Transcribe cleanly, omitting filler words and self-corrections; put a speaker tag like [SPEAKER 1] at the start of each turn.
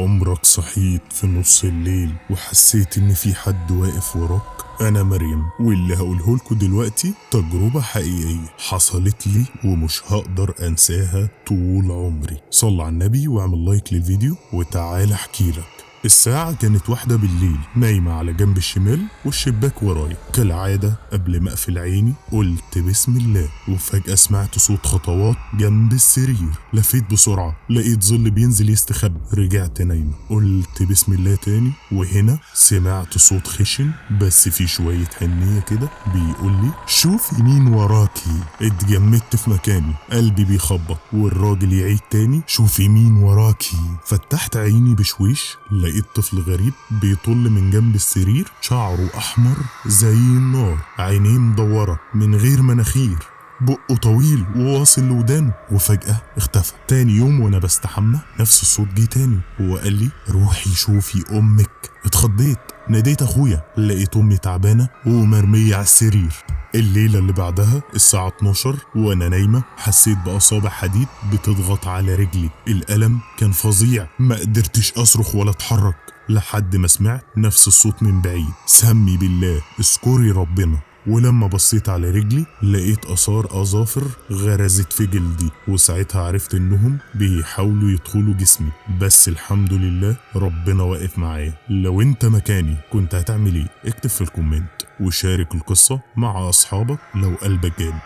[SPEAKER 1] عمرك صحيت في نص الليل وحسيت ان في حد واقف وراك؟ انا مريم، واللي هقوله لكم دلوقتي تجربة حقيقية حصلت لي ومش هقدر انساها طول عمري. صل على النبي واعمل لايك للفيديو وتعال احكي لك. الساعة كانت 1 بالليل، نايمة على جنب الشمال والشباك ورايا. كالعادة قبل ما اقفل عيني قلت بسم الله، وفجأة سمعت صوت خطوات جنب السرير. لفيت بسرعة لقيت ظل بينزل يستخبى. رجعت نايمة قلت بسم الله تاني، وهنا سمعت صوت خشن بس في شوية حنية كده بيقول لي شوفي مين وراكي. اتجمدت في مكاني، قلبي بيخبط، والراجل يعيد تاني شوفي مين وراكي. فتحت عيني بشويش لقيت طفل غريب بيطل من جنب السرير، شعره احمر زي النار، عينيه مدورة من غير مناخير، بقه طويل وواصل لودانه. وفجأة اختفى. تاني يوم وانا بستحمى نفس الصوت جه تاني وقال لي روحي شوفي امك. اتخضيت، ناديت اخويا، لقيت امي تعبانة ومرمية على السرير. الليلة اللي بعدها الساعة 12 وانا نايمة حسيت بأصابع حديد بتضغط على رجلي. الألم كان فظيع، ما قدرتش اصرخ ولا اتحرك لحد ما سمعت نفس الصوت من بعيد سمي بالله اذكري ربنا. ولما بصيت على رجلي لقيت آثار أظافر غرزت في جلدي، وساعتها عرفت انهم بيحاولوا يدخلوا جسمي، بس الحمد لله ربنا واقف معايا. لو انت مكاني كنت هتعمل ايه؟ اكتب في الكومنت وشارك القصة مع اصحابك لو قلبك جامد.